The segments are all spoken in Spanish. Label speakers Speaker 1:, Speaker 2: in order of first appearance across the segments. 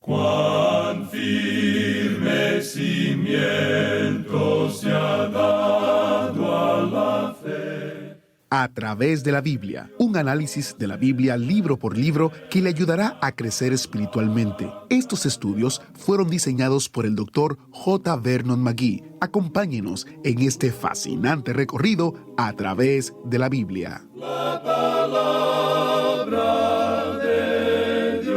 Speaker 1: Cuán firme cimiento se ha dado a la fe.
Speaker 2: A través de la Biblia, un análisis de la Biblia libro por libro que le ayudará a crecer espiritualmente. Estos estudios fueron diseñados por el Dr. J. Vernon McGee. Acompáñenos en este fascinante recorrido a través de la Biblia.
Speaker 1: La palabra de Dios.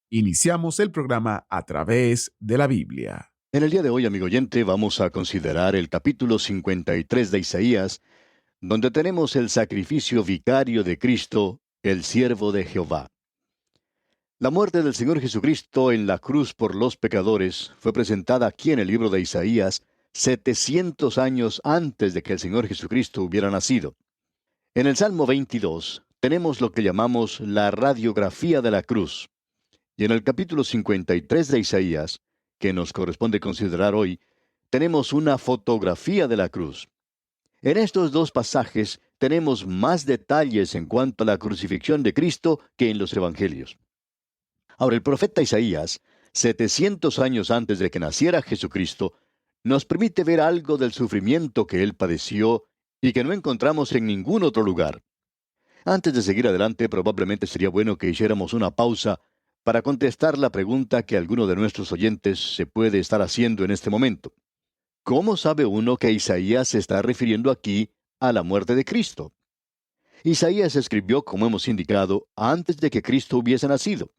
Speaker 2: Iniciamos el programa a través de la Biblia.
Speaker 3: En el día de hoy, amigo oyente, vamos a considerar el capítulo 53 de Isaías, donde tenemos el sacrificio vicario de Cristo, el siervo de Jehová. La muerte del Señor Jesucristo en la cruz por los pecadores fue presentada aquí en el libro de Isaías 700 años antes de que el Señor Jesucristo hubiera nacido. En el Salmo 22 tenemos lo que llamamos la radiografía de la cruz. Y en el capítulo 53 de Isaías, que nos corresponde considerar hoy, tenemos una fotografía de la cruz. En estos dos pasajes tenemos más detalles en cuanto a la crucifixión de Cristo que en los evangelios. Ahora, el profeta Isaías, 700 años antes de que naciera Jesucristo, nos permite ver algo del sufrimiento que él padeció y que no encontramos en ningún otro lugar. Antes de seguir adelante, probablemente sería bueno que hiciéramos una pausa para contestar la pregunta que alguno de nuestros oyentes se puede estar haciendo en este momento. ¿Cómo sabe uno que Isaías se está refiriendo aquí a la muerte de Cristo? Isaías escribió, como hemos indicado, antes de que Cristo hubiese nacido.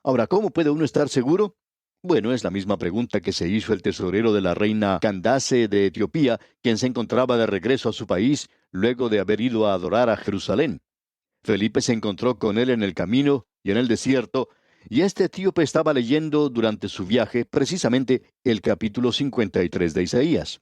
Speaker 3: Ahora, ¿cómo puede uno estar seguro? Bueno, es la misma pregunta que se hizo el tesorero de la reina Candace de Etiopía, quien se encontraba de regreso a su país luego de haber ido a adorar a Jerusalén. Felipe se encontró con él en el camino y en el desierto, y este etíope estaba leyendo durante su viaje precisamente el capítulo 53 de Isaías.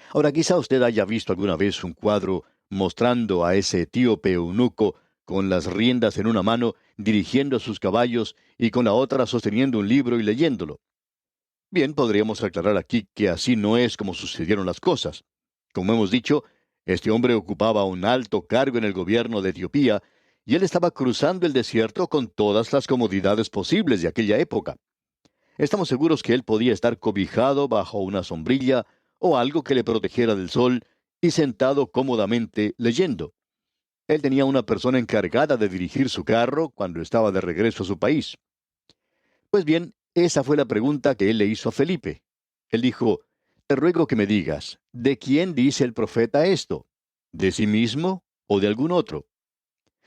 Speaker 3: Ahora, quizá usted haya visto alguna vez un cuadro mostrando a ese etíope eunuco con las riendas en una mano, dirigiendo a sus caballos y con la otra sosteniendo un libro y leyéndolo. Bien, podríamos aclarar aquí que así no es como sucedieron las cosas. Como hemos dicho, este hombre ocupaba un alto cargo en el gobierno de Etiopía, y él estaba cruzando el desierto con todas las comodidades posibles de aquella época. Estamos seguros que él podía estar cobijado bajo una sombrilla o algo que le protegiera del sol y sentado cómodamente leyendo. Él tenía una persona encargada de dirigir su carro cuando estaba de regreso a su país. Pues bien, esa fue la pregunta que él le hizo a Felipe. Él dijo: «Te ruego que me digas, ¿de quién dice el profeta esto? ¿De sí mismo o de algún otro?».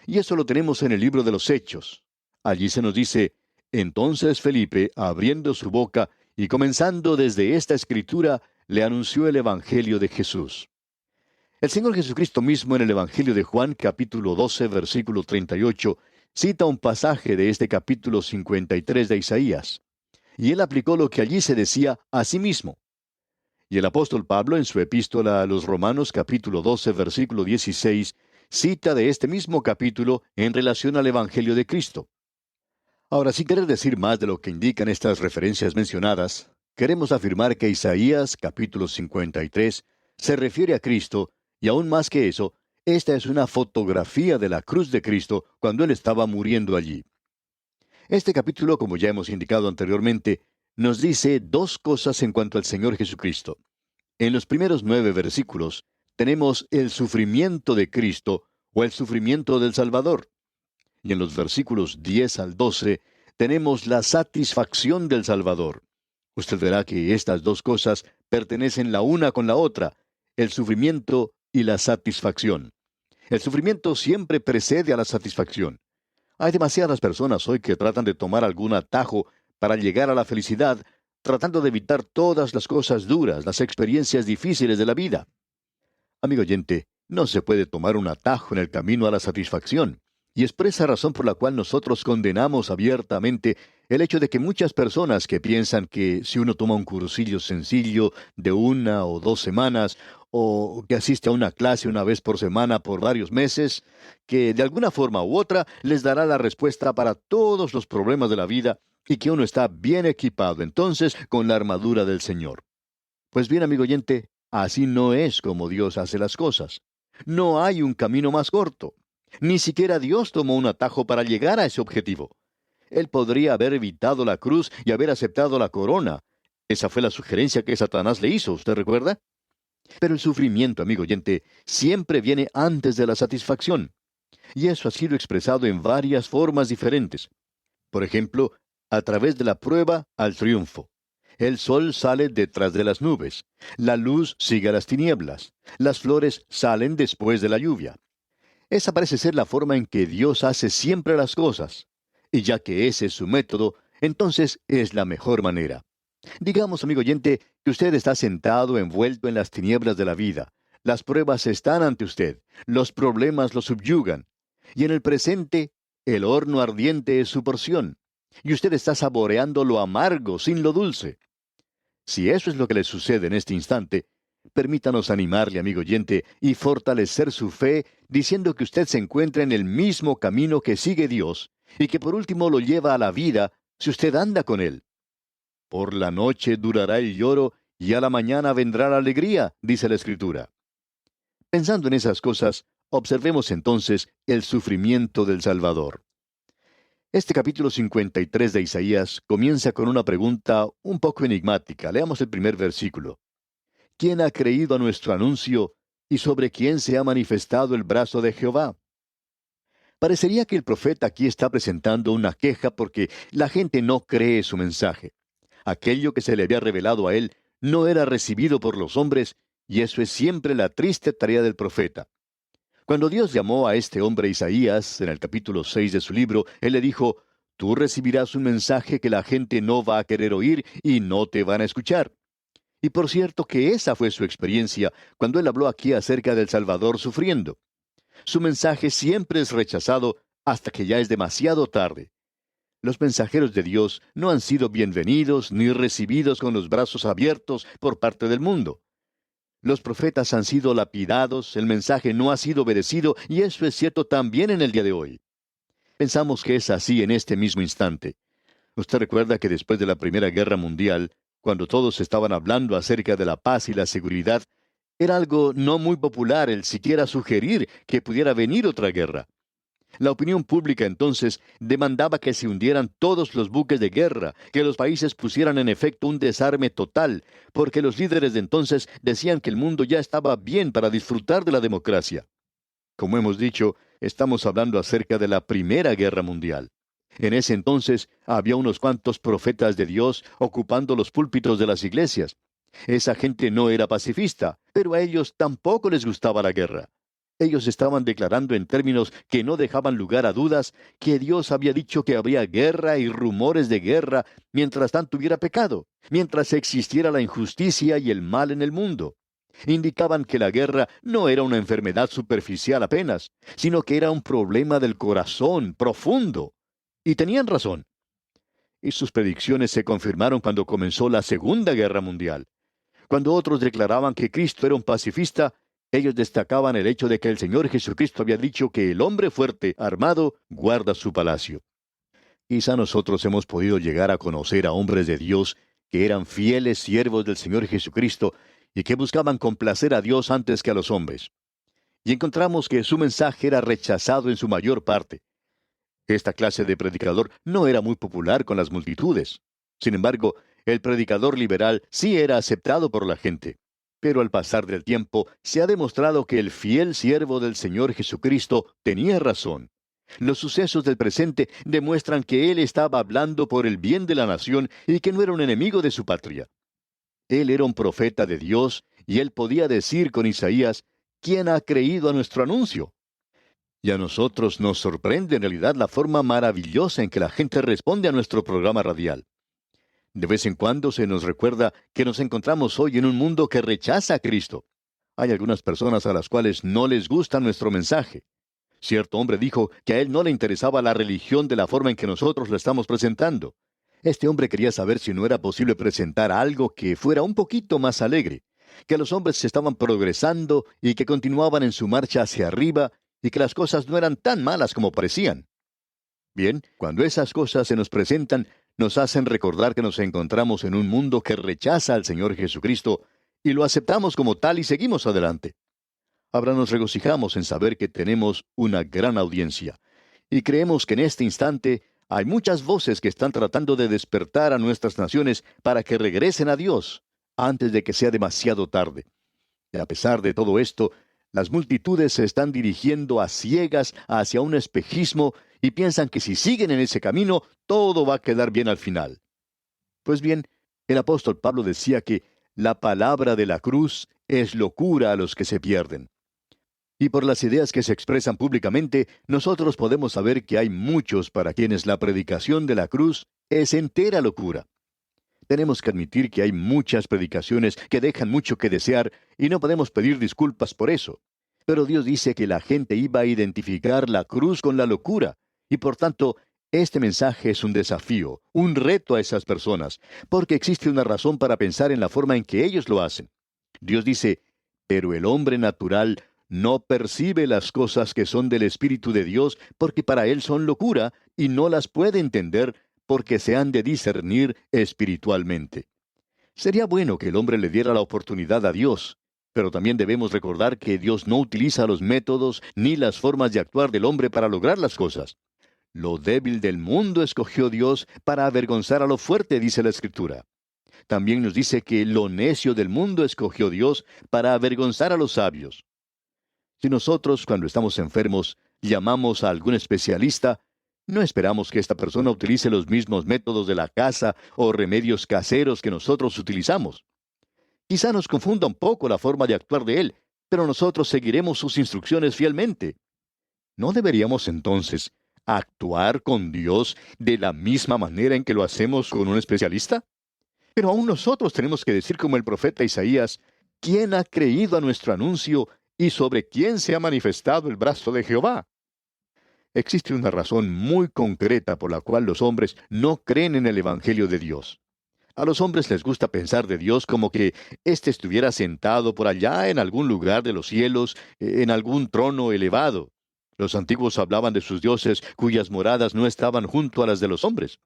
Speaker 3: Y eso lo tenemos en el libro de los Hechos. Allí se nos dice: «Entonces Felipe, abriendo su boca y comenzando desde esta escritura, le anunció el Evangelio de Jesús». El Señor Jesucristo mismo en el Evangelio de Juan, capítulo 12, versículo 38, cita un pasaje de este capítulo 53 de Isaías. Y él aplicó lo que allí se decía a sí mismo. Y el apóstol Pablo, en su epístola a los Romanos, capítulo 12, versículo 16, cita de este mismo capítulo en relación al Evangelio de Cristo. Ahora, sin querer decir más de lo que indican estas referencias mencionadas, queremos afirmar que Isaías, capítulo 53, se refiere a Cristo, y aún más que eso, esta es una fotografía de la cruz de Cristo cuando Él estaba muriendo allí. Este capítulo, como ya hemos indicado anteriormente, nos dice dos cosas en cuanto al Señor Jesucristo. En los primeros 9 versículos tenemos el sufrimiento de Cristo o el sufrimiento del Salvador. Y en los versículos 10 al 12 tenemos la satisfacción del Salvador. Usted verá que estas dos cosas pertenecen la una con la otra, el sufrimiento y la satisfacción. El sufrimiento siempre precede a la satisfacción. Hay demasiadas personas hoy que tratan de tomar algún atajo para llegar a la felicidad, tratando de evitar todas las cosas duras, las experiencias difíciles de la vida. Amigo oyente, no se puede tomar un atajo en el camino a la satisfacción. Y es por esa razón por la cual nosotros condenamos abiertamente el hecho de que muchas personas que piensan que si uno toma un cursillo sencillo de 1 o 2 semanas, o que asiste a una clase una vez por semana por varios meses, que de alguna forma u otra les dará la respuesta para todos los problemas de la vida y que uno está bien equipado entonces con la armadura del Señor. Pues bien, amigo oyente, así no es como Dios hace las cosas. No hay un camino más corto. Ni siquiera Dios tomó un atajo para llegar a ese objetivo. Él podría haber evitado la cruz y haber aceptado la corona. Esa fue la sugerencia que Satanás le hizo, ¿usted recuerda? Pero el sufrimiento, amigo oyente, siempre viene antes de la satisfacción. Y eso ha sido expresado en varias formas diferentes. Por ejemplo, a través de la prueba al triunfo. El sol sale detrás de las nubes. La luz sigue a las tinieblas. Las flores salen después de la lluvia. Esa parece ser la forma en que Dios hace siempre las cosas. Y ya que ese es su método, entonces es la mejor manera. Digamos, amigo oyente, que usted está sentado envuelto en las tinieblas de la vida. Las pruebas están ante usted. Los problemas lo subyugan. Y en el presente, el horno ardiente es su porción. Y usted está saboreando lo amargo sin lo dulce. Si eso es lo que le sucede en este instante, permítanos animarle, amigo oyente, y fortalecer su fe, diciendo que usted se encuentra en el mismo camino que sigue Dios, y que por último lo lleva a la vida si usted anda con Él. Por la noche durará el lloro, y a la mañana vendrá la alegría, dice la Escritura. Pensando en esas cosas, observemos entonces el sufrimiento del Salvador. Este capítulo 53 de Isaías comienza con una pregunta un poco enigmática. Leamos el primer versículo. ¿Quién ha creído a nuestro anuncio y sobre quién se ha manifestado el brazo de Jehová? Parecería que el profeta aquí está presentando una queja porque la gente no cree su mensaje. Aquello que se le había revelado a él no era recibido por los hombres, y eso es siempre la triste tarea del profeta. Cuando Dios llamó a este hombre Isaías, en el capítulo 6 de su libro, Él le dijo, tú recibirás un mensaje que la gente no va a querer oír y no te van a escuchar. Y por cierto que esa fue su experiencia cuando Él habló aquí acerca del Salvador sufriendo. Su mensaje siempre es rechazado hasta que ya es demasiado tarde. Los mensajeros de Dios no han sido bienvenidos ni recibidos con los brazos abiertos por parte del mundo. Los profetas han sido lapidados, el mensaje no ha sido obedecido, y eso es cierto también en el día de hoy. Pensamos que es así en este mismo instante. Usted recuerda que después de la Primera Guerra Mundial, cuando todos estaban hablando acerca de la paz y la seguridad, era algo no muy popular el siquiera sugerir que pudiera venir otra guerra. La opinión pública entonces demandaba que se hundieran todos los buques de guerra, que los países pusieran en efecto un desarme total, porque los líderes de entonces decían que el mundo ya estaba bien para disfrutar de la democracia. Como hemos dicho, estamos hablando acerca de la Primera Guerra Mundial. En ese entonces había unos cuantos profetas de Dios ocupando los púlpitos de las iglesias. Esa gente no era pacifista, pero a ellos tampoco les gustaba la guerra. Ellos estaban declarando en términos que no dejaban lugar a dudas que Dios había dicho que habría guerra y rumores de guerra mientras tanto hubiera pecado, mientras existiera la injusticia y el mal en el mundo. Indicaban que la guerra no era una enfermedad superficial apenas, sino que era un problema del corazón profundo. Y tenían razón. Y sus predicciones se confirmaron cuando comenzó la Segunda Guerra Mundial. Cuando otros declaraban que Cristo era un pacifista, ellos destacaban el hecho de que el Señor Jesucristo había dicho que el hombre fuerte, armado, guarda su palacio. Quizá nosotros hemos podido llegar a conocer a hombres de Dios que eran fieles siervos del Señor Jesucristo y que buscaban complacer a Dios antes que a los hombres. Y encontramos que su mensaje era rechazado en su mayor parte. Esta clase de predicador no era muy popular con las multitudes. Sin embargo, el predicador liberal sí era aceptado por la gente. Pero al pasar del tiempo, se ha demostrado que el fiel siervo del Señor Jesucristo tenía razón. Los sucesos del presente demuestran que Él estaba hablando por el bien de la nación y que no era un enemigo de su patria. Él era un profeta de Dios y Él podía decir con Isaías, ¿quién ha creído a nuestro anuncio? Y a nosotros nos sorprende en realidad la forma maravillosa en que la gente responde a nuestro programa radial. De vez en cuando se nos recuerda que nos encontramos hoy en un mundo que rechaza a Cristo. Hay algunas personas a las cuales no les gusta nuestro mensaje. Cierto hombre dijo que a él no le interesaba la religión de la forma en que nosotros la estamos presentando. Este hombre quería saber si no era posible presentar algo que fuera un poquito más alegre, que los hombres estaban progresando y que continuaban en su marcha hacia arriba y que las cosas no eran tan malas como parecían. Bien, cuando esas cosas se nos presentan, nos hacen recordar que nos encontramos en un mundo que rechaza al Señor Jesucristo y lo aceptamos como tal y seguimos adelante. Ahora nos regocijamos en saber que tenemos una gran audiencia. Y creemos que en este instante hay muchas voces que están tratando de despertar a nuestras naciones para que regresen a Dios antes de que sea demasiado tarde. Y a pesar de todo esto, las multitudes se están dirigiendo a ciegas hacia un espejismo y piensan que si siguen en ese camino, todo va a quedar bien al final. Pues bien, el apóstol Pablo decía que la palabra de la cruz es locura a los que se pierden. Y por las ideas que se expresan públicamente, nosotros podemos saber que hay muchos para quienes la predicación de la cruz es entera locura. Tenemos que admitir que hay muchas predicaciones que dejan mucho que desear y no podemos pedir disculpas por eso. Pero Dios dice que la gente iba a identificar la cruz con la locura, y por tanto, este mensaje es un desafío, un reto a esas personas, porque existe una razón para pensar en la forma en que ellos lo hacen. Dios dice, pero el hombre natural no percibe las cosas que son del Espíritu de Dios, porque para él son locura, y no las puede entender, porque se han de discernir espiritualmente. Sería bueno que el hombre le diera la oportunidad a Dios, pero también debemos recordar que Dios no utiliza los métodos ni las formas de actuar del hombre para lograr las cosas. Lo débil del mundo escogió Dios para avergonzar a lo fuerte, dice la Escritura. También nos dice que lo necio del mundo escogió Dios para avergonzar a los sabios. Si nosotros, cuando estamos enfermos, llamamos a algún especialista, no esperamos que esta persona utilice los mismos métodos de la casa o remedios caseros que nosotros utilizamos. Quizá nos confunda un poco la forma de actuar de él, pero nosotros seguiremos sus instrucciones fielmente. ¿No deberíamos entonces actuar con Dios de la misma manera en que lo hacemos con un especialista? Pero aún nosotros tenemos que decir como el profeta Isaías, ¿quién ha creído a nuestro anuncio y sobre quién se ha manifestado el brazo de Jehová? Existe una razón muy concreta por la cual los hombres no creen en el Evangelio de Dios. A los hombres les gusta pensar de Dios como que éste estuviera sentado por allá en algún lugar de los cielos, en algún trono elevado. Los antiguos hablaban de sus dioses cuyas moradas no estaban junto a las de los hombres.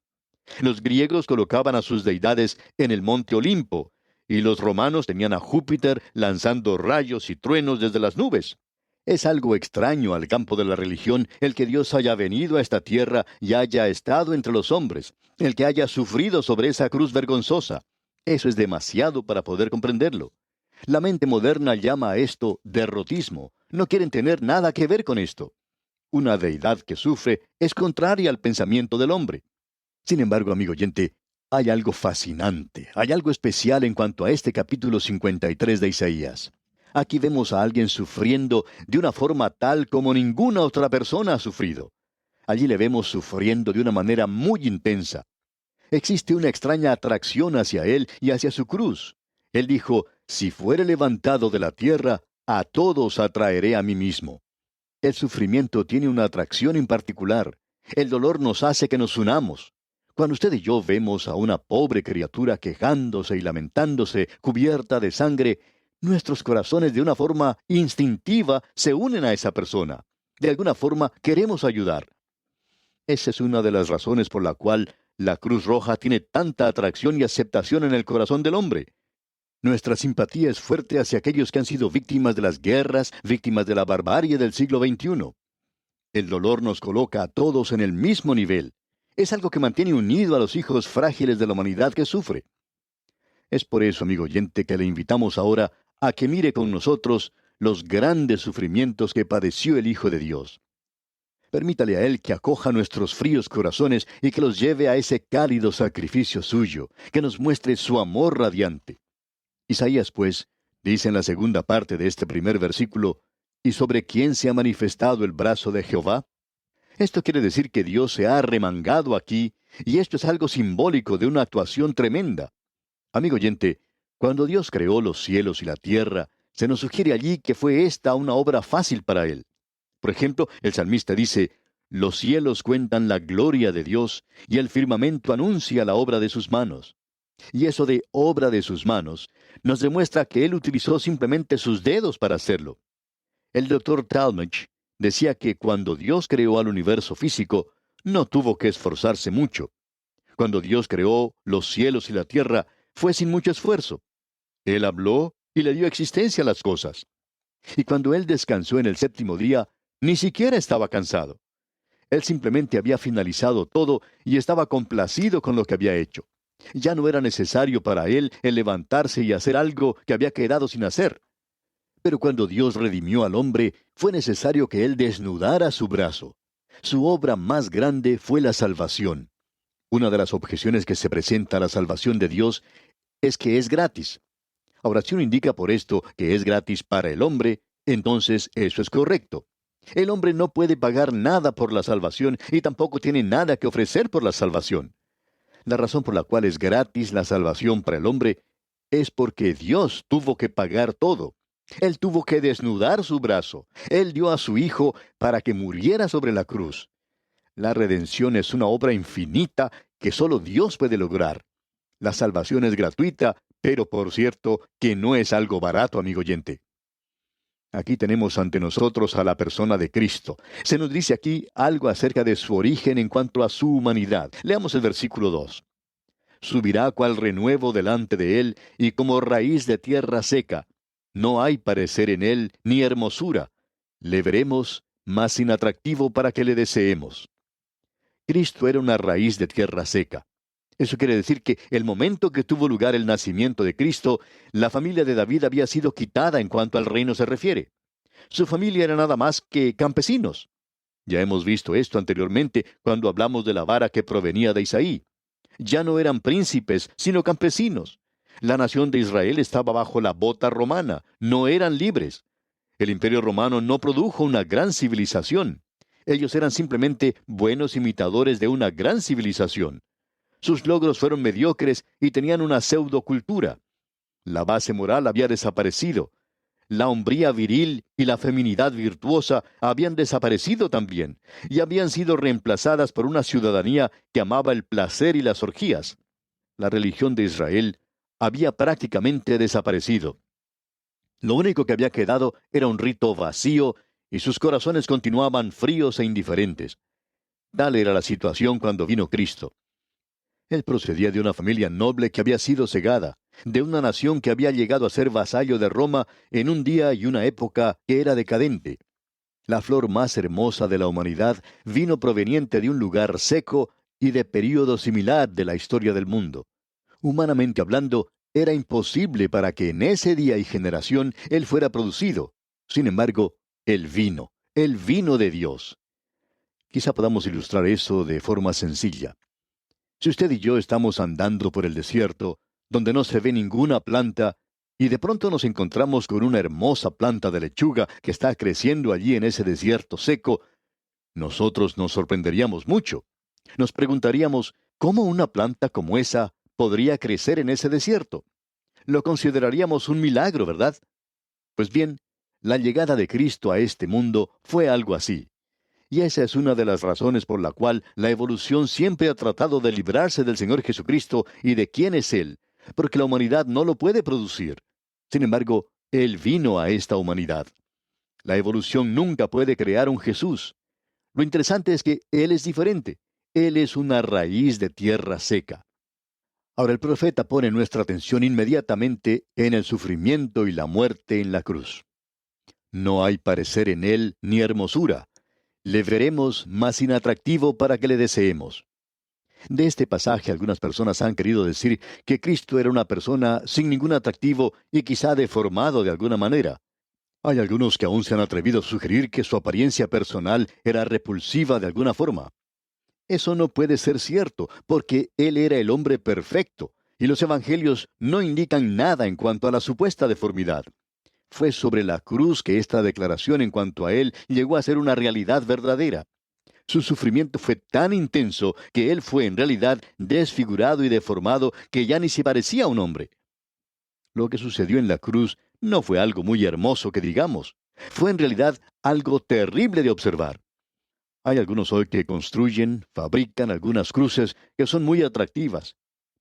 Speaker 3: Los griegos colocaban a sus deidades en el monte Olimpo, y los romanos tenían a Júpiter lanzando rayos y truenos desde las nubes. Es algo extraño al campo de la religión el que Dios haya venido a esta tierra y haya estado entre los hombres, el que haya sufrido sobre esa cruz vergonzosa. Eso es demasiado para poder comprenderlo. La mente moderna llama a esto derrotismo. No quieren tener nada que ver con esto. Una deidad que sufre es contraria al pensamiento del hombre. Sin embargo, amigo oyente, hay algo fascinante, hay algo especial en cuanto a este capítulo 53 de Isaías. Aquí vemos a alguien sufriendo de una forma tal como ninguna otra persona ha sufrido. Allí le vemos sufriendo de una manera muy intensa. Existe una extraña atracción hacia él y hacia su cruz. Él dijo, si fuere levantado de la tierra, a todos atraeré a mí mismo. El sufrimiento tiene una atracción en particular. El dolor nos hace que nos unamos. Cuando usted y yo vemos a una pobre criatura quejándose y lamentándose, cubierta de sangre, nuestros corazones de una forma instintiva se unen a esa persona. De alguna forma queremos ayudar. Esa es una de las razones por la cual la Cruz Roja tiene tanta atracción y aceptación en el corazón del hombre. Nuestra simpatía es fuerte hacia aquellos que han sido víctimas de las guerras, víctimas de la barbarie del siglo XXI. El dolor nos coloca a todos en el mismo nivel. Es algo que mantiene unido a los hijos frágiles de la humanidad que sufre. Es por eso, amigo oyente, que le invitamos ahora a que mire con nosotros los grandes sufrimientos que padeció el Hijo de Dios. Permítale a Él que acoja nuestros fríos corazones y que los lleve a ese cálido sacrificio suyo, que nos muestre su amor radiante. Isaías, pues, dice en la segunda parte de este primer versículo, ¿y sobre quién se ha manifestado el brazo de Jehová? Esto quiere decir que Dios se ha arremangado aquí, y esto es algo simbólico de una actuación tremenda. Amigo oyente, cuando Dios creó los cielos y la tierra, se nos sugiere allí que fue esta una obra fácil para Él. Por ejemplo, el salmista dice, los cielos cuentan la gloria de Dios, y el firmamento anuncia la obra de sus manos. Y eso de obra de sus manos nos demuestra que Él utilizó simplemente sus dedos para hacerlo. El doctor Talmage decía que cuando Dios creó al universo físico, no tuvo que esforzarse mucho. Cuando Dios creó los cielos y la tierra, fue sin mucho esfuerzo. Él habló y le dio existencia a las cosas. Y cuando Él descansó en el séptimo día, ni siquiera estaba cansado. Él simplemente había finalizado todo y estaba complacido con lo que había hecho. Ya no era necesario para Él el levantarse y hacer algo que había quedado sin hacer. Pero cuando Dios redimió al hombre, fue necesario que Él desnudara su brazo. Su obra más grande fue la salvación. Una de las objeciones que se presenta a la salvación de Dios es que es gratis. Ahora, si uno indica por esto que es gratis para el hombre, entonces eso es correcto. El hombre no puede pagar nada por la salvación y tampoco tiene nada que ofrecer por la salvación. La razón por la cual es gratis la salvación para el hombre es porque Dios tuvo que pagar todo. Él tuvo que desnudar su brazo. Él dio a su Hijo para que muriera sobre la cruz. La redención es una obra infinita que solo Dios puede lograr. La salvación es gratuita, pero por cierto que no es algo barato, amigo oyente. Aquí tenemos ante nosotros a la persona de Cristo. Se nos dice aquí algo acerca de su origen en cuanto a su humanidad. Leamos el versículo 2. Subirá cual renuevo delante de él, y como raíz de tierra seca. No hay parecer en él, ni hermosura. Le veremos, mas sin atractivo para que le deseemos. Cristo era una raíz de tierra seca. Eso quiere decir que el momento que tuvo lugar el nacimiento de Cristo, la familia de David había sido quitada en cuanto al reino se refiere. Su familia era nada más que campesinos. Ya hemos visto esto anteriormente cuando hablamos de la vara que provenía de Isaí. Ya no eran príncipes, sino campesinos. La nación de Israel estaba bajo la bota romana, no eran libres. El imperio romano no produjo una gran civilización. Ellos eran simplemente buenos imitadores de una gran civilización. Sus logros fueron mediocres y tenían una pseudocultura. La base moral había desaparecido. La hombría viril y la feminidad virtuosa habían desaparecido también, y habían sido reemplazadas por una ciudadanía que amaba el placer y las orgías. La religión de Israel había prácticamente desaparecido. Lo único que había quedado era un rito vacío, y sus corazones continuaban fríos e indiferentes. Tal era la situación cuando vino Cristo. Él procedía de una familia noble que había sido cegada, de una nación que había llegado a ser vasallo de Roma en un día y una época que era decadente. La flor más hermosa de la humanidad vino proveniente de un lugar seco y de período similar de la historia del mundo. Humanamente hablando, era imposible para que en ese día y generación Él fuera producido. Sin embargo, Él vino de Dios. Quizá podamos ilustrar eso de forma sencilla. Si usted y yo estamos andando por el desierto, donde no se ve ninguna planta, y de pronto nos encontramos con una hermosa planta de lechuga que está creciendo allí en ese desierto seco, nosotros nos sorprenderíamos mucho. Nos preguntaríamos, ¿cómo una planta como esa podría crecer en ese desierto? Lo consideraríamos un milagro, ¿verdad? Pues bien, la llegada de Cristo a este mundo fue algo así. Y esa es una de las razones por la cual la evolución siempre ha tratado de librarse del Señor Jesucristo y de quién es Él, porque la humanidad no lo puede producir. Sin embargo, Él vino a esta humanidad. La evolución nunca puede crear un Jesús. Lo interesante es que Él es diferente. Él es una raíz de tierra seca. Ahora el profeta pone nuestra atención inmediatamente en el sufrimiento y la muerte en la cruz. No hay parecer en Él ni hermosura. Le veremos, más inatractivo para que le deseemos. De este pasaje algunas personas han querido decir que Cristo era una persona sin ningún atractivo y quizá deformado de alguna manera. Hay algunos que aún se han atrevido a sugerir que su apariencia personal era repulsiva de alguna forma. Eso no puede ser cierto, porque Él era el hombre perfecto, y los evangelios no indican nada en cuanto a la supuesta deformidad. Fue sobre la cruz que esta declaración en cuanto a Él llegó a ser una realidad verdadera. Su sufrimiento fue tan intenso que Él fue en realidad desfigurado y deformado que ya ni se parecía a un hombre. Lo que sucedió en la cruz no fue algo muy hermoso que digamos. Fue en realidad algo terrible de observar. Hay algunos hoy que construyen, fabrican algunas cruces que son muy atractivas,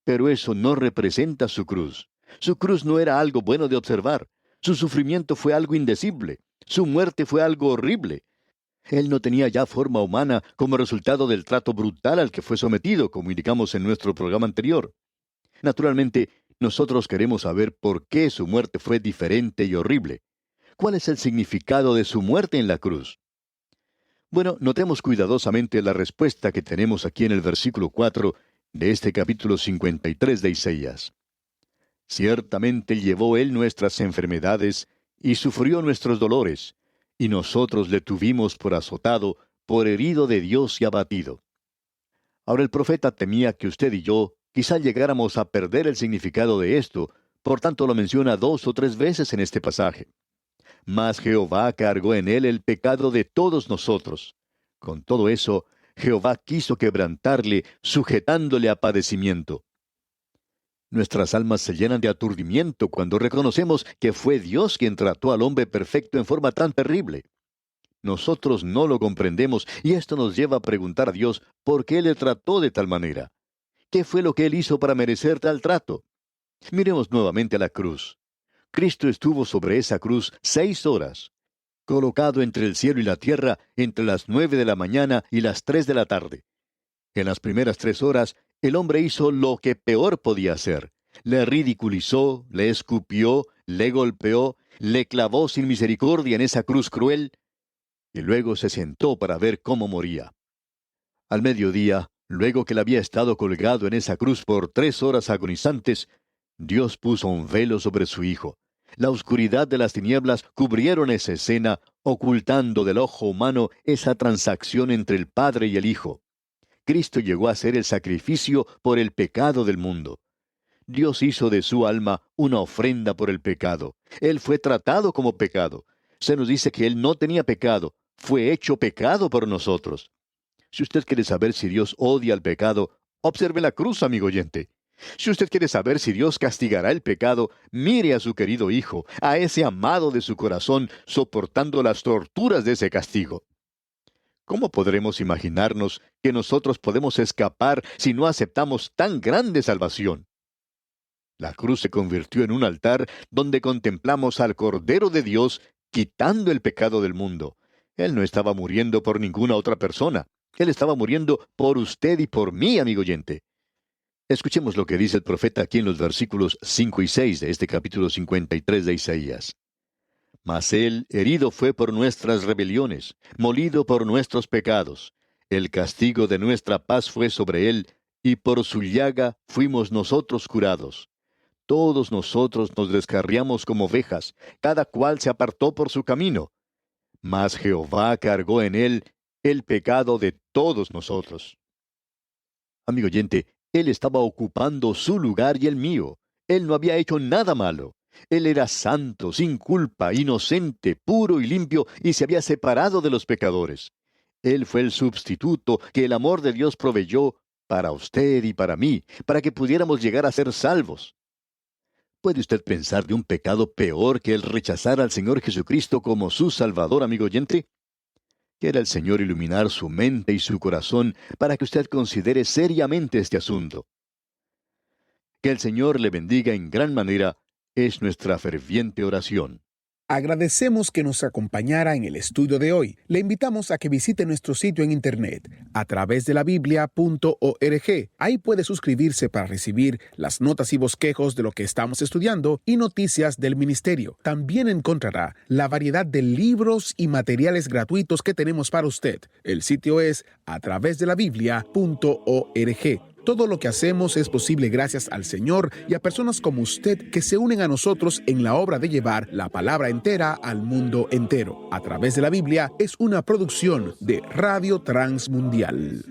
Speaker 3: pero eso no representa su cruz. Su cruz no era algo bueno de observar. Su sufrimiento fue algo indecible. Su muerte fue algo horrible. Él no tenía ya forma humana como resultado del trato brutal al que fue sometido, como indicamos en nuestro programa anterior. Naturalmente, nosotros queremos saber por qué su muerte fue diferente y horrible. ¿Cuál es el significado de su muerte en la cruz? Bueno, notemos cuidadosamente la respuesta que tenemos aquí en el versículo 4 de este capítulo 53 de Isaías. Ciertamente llevó él nuestras enfermedades y sufrió nuestros dolores, y nosotros le tuvimos por azotado, por herido de Dios y abatido. Ahora el profeta temía que usted y yo quizá llegáramos a perder el significado de esto, por tanto lo menciona 2 o 3 veces en este pasaje. Mas Jehová cargó en él el pecado de todos nosotros. Con todo eso, Jehová quiso quebrantarle, sujetándole a padecimiento. Nuestras almas se llenan de aturdimiento cuando reconocemos que fue Dios quien trató al hombre perfecto en forma tan terrible. Nosotros no lo comprendemos y esto nos lleva a preguntar a Dios por qué le trató de tal manera. ¿Qué fue lo que él hizo para merecer tal trato? Miremos nuevamente a la cruz. Cristo estuvo sobre esa cruz 6 horas, colocado entre el cielo y la tierra entre las 9 de la mañana y las 3 de la tarde. En las primeras 3 horas, el hombre hizo lo que peor podía hacer. Le ridiculizó, le escupió, le golpeó, le clavó sin misericordia en esa cruz cruel, y luego se sentó para ver cómo moría. Al mediodía, luego que él había estado colgado en esa cruz por 3 horas agonizantes, Dios puso un velo sobre su Hijo. La oscuridad de las tinieblas cubrieron esa escena, ocultando del ojo humano esa transacción entre el Padre y el Hijo. Cristo llegó a ser el sacrificio por el pecado del mundo. Dios hizo de su alma una ofrenda por el pecado. Él fue tratado como pecado. Se nos dice que Él no tenía pecado, fue hecho pecado por nosotros. Si usted quiere saber si Dios odia el pecado, observe la cruz, amigo oyente. Si usted quiere saber si Dios castigará el pecado, mire a su querido Hijo, a ese amado de su corazón, soportando las torturas de ese castigo. ¿Cómo podremos imaginarnos que nosotros podemos escapar si no aceptamos tan grande salvación? La cruz se convirtió en un altar donde contemplamos al Cordero de Dios quitando el pecado del mundo. Él no estaba muriendo por ninguna otra persona. Él estaba muriendo por usted y por mí, amigo oyente. Escuchemos lo que dice el profeta aquí en los versículos 5 y 6 de este capítulo 53 de Isaías. Mas él herido fue por nuestras rebeliones, molido por nuestros pecados. El castigo de nuestra paz fue sobre él, y por su llaga fuimos nosotros curados. Todos nosotros nos descarriamos como ovejas, cada cual se apartó por su camino. Mas Jehová cargó en él el pecado de todos nosotros. Amigo oyente, él estaba ocupando su lugar y el mío. Él no había hecho nada malo. Él era santo, sin culpa, inocente, puro y limpio, y se había separado de los pecadores. Él fue el sustituto que el amor de Dios proveyó para usted y para mí, para que pudiéramos llegar a ser salvos. ¿Puede usted pensar de un pecado peor que el rechazar al Señor Jesucristo como su Salvador, amigo oyente? Quiera el Señor iluminar su mente y su corazón para que usted considere seriamente este asunto. Que el Señor le bendiga en gran manera es nuestra ferviente oración.
Speaker 2: Agradecemos que nos acompañara en el estudio de hoy. Le invitamos a que visite nuestro sitio en internet a través de la biblia.org. Ahí puede suscribirse para recibir las notas y bosquejos de lo que estamos estudiando y noticias del ministerio. También encontrará la variedad de libros y materiales gratuitos que tenemos para usted. El sitio es a través de la biblia.org. Todo lo que hacemos es posible gracias al Señor y a personas como usted que se unen a nosotros en la obra de llevar la palabra entera al mundo entero. A través de la Biblia es una producción de Radio Transmundial.